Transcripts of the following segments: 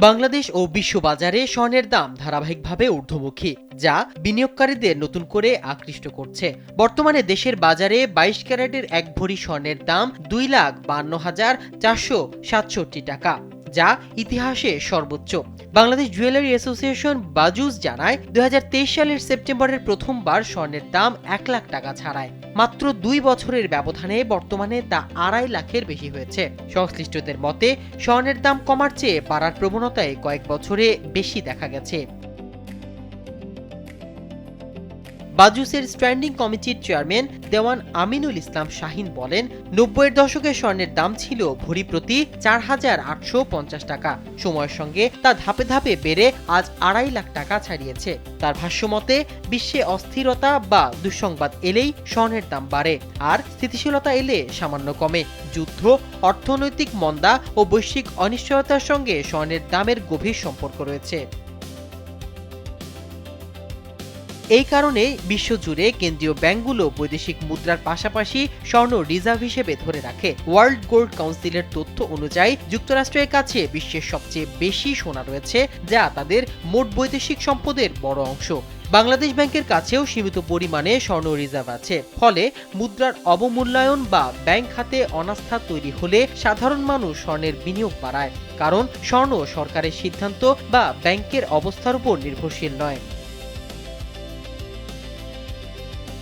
বাংলাদেশ ও বিশ্ববাজারে স্বর্ণের দাম ধারাবাহিকভাবে ঊর্ধ্বমুখী, যা বিনিয়োগকারীদের নতুন করে আকৃষ্ট করছে। বর্তমানে দেশের বাজারে 22 ক্যারেটের 1 ভরি স্বর্ণের দাম 2,52,467 টাকা, যা ইতিহাসে সর্বোচ্চ। বাংলাদেশ জুয়েলারি অ্যাসোসিয়েশন বাজুস জানায়, 2023 সালের সেপ্টেম্বরের প্রথমবার স্বর্ণের দাম 1 লাখ টাকা ছাড়ায়। মাত্র 2 বছরের ব্যবধানে বর্তমানে তা 2.5 লাখের বেশি হয়েছে। সংশ্লিষ্টদের মতে, স্বর্ণের দাম কমার চেয়ে বাড়ার প্রবণতায় কয়েক বছরে বেশি দেখা গেছে। বাজুসের স্ট্যান্ডিং কমিটির চেয়ারম্যান দেওয়ান আমিনুল ইসলাম শাহিন বলেন, 90-এর দশকে স্বর্ণের দাম ছিল ভরি প্রতি 4,850 টাকা। সময়ের সঙ্গে তা ধাপে ধাপে বেড়ে আজ 2.5 লাখ টাকা ছাড়িয়েছে। তার ভাষ্যমতে, বিশ্বে অস্থিরতা বা দুঃসংবাদ এলেই স্বর্ণের দাম বাড়ে, আর স্থিতিশীলতা এলে সামান্য কমে। যুদ্ধ, অর্থনৈতিক মন্দা ও বৈশ্বিক অনিশ্চয়তার সঙ্গে স্বর্ণের দামের গভীর সম্পর্ক রয়েছে। এই কারণে বিশ্বজুড়ে কেন্দ্রীয় ব্যাংকগুলো বৈদেশিক মুদ্রার পাশাপাশি স্বর্ণ রিজার্ভ হিসেবে ধরে রাখে। ওয়ার্ল্ড গোল্ড কাউন্সিলের তথ্য অনুযায়ী যুক্তরাষ্ট্রের কাছে বিশ্বের সবচেয়ে বেশি সোনা রয়েছে, যা তাদের মোট বৈদেশিক সম্পদের বড় অংশ। বাংলাদেশ ব্যাংকের কাছেও সীমিত পরিমাণে স্বর্ণ রিজার্ভ আছে। ফলে মুদ্রার অবমূল্যায়ন বা ব্যাংক খাতে অনাস্থা তৈরি হলে সাধারণ মানুষ স্বর্ণের বিনিয়োগ বাড়ায়, কারণ স্বর্ণ সরকারের সিদ্ধান্ত বা ব্যাংকের অবস্থার উপর নির্ভরশীল নয়।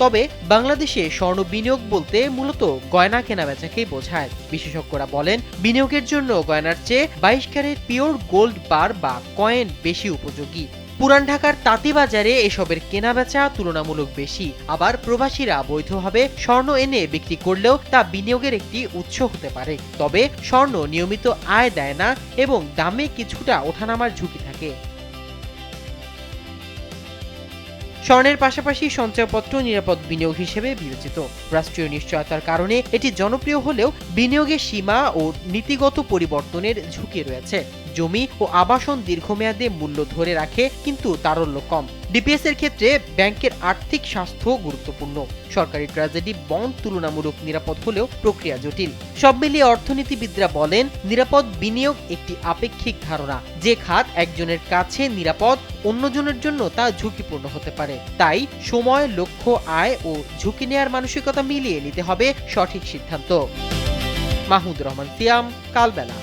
তবে বাংলাদেশে স্বর্ণ বিনিয়োগ বলতে মূলত গয়না কেনাবেচাকেই বোঝায়। বিশেষজ্ঞরা বলেন, বিনিয়োগের জন্য গয়নার চেয়ে 22 ক্যারেট পিওর গোল্ড বার বা কয়েন বেশি উপযোগী। পুরান ঢাকার তাঁতীবাজারে এসবের কেনাবেচা তুলনামূলক বেশি। আবার প্রবাসীরা বৈধভাবে স্বর্ণ এনে বিক্রি করলেও তা বিনিয়োগের একটি উৎস হতে পারে। তবে স্বর্ণ নিয়মিত আয় দেয় না এবং দামে কিছুটা ওঠানামার ঝুঁকি থাকে। স্বর্ণের পাশাপাশি সঞ্চয়পত্র নিরাপদ বিনিয়োগ হিসেবে বিবেচিত। রাষ্ট্রীয় নিশ্চয়তার কারণে এটি জনপ্রিয় হলেও বিনিয়োগের সীমা ও নীতিগত পরিবর্তনের ঝুঁকি রয়েছে। জমি ও আবাসন দীর্ঘমেয়াদে মূল্য ধরে রাখে, কিন্তু তারল্য কম। ডিপিএস এর ক্ষেত্রে ব্যাংকের আর্থিক স্বাস্থ্য গুরুত্বপূর্ণ। সরকারি ট্রেজারি বন্ড তুলনামূলক নিরাপদ হলেও প্রক্রিয়া জটিল। সব মিলিয়ে অর্থনীতিবিদরা বলেন, নিরাপদ বিনিয়োগ একটি আপেক্ষিক ধারণা। যে খাত একজনের কাছে নিরাপদ, অন্যজনের জন্য তা ঝুঁকিপূর্ণ হতে পারে। তাই সময়, লক্ষ্য, আয় ও ঝুঁকি নেয়ার মানসিকতা মিলিয়ে নিতে হবে সঠিক সিদ্ধান্ত। মাহমুদুর রহমান সিয়াম, কালবেলা।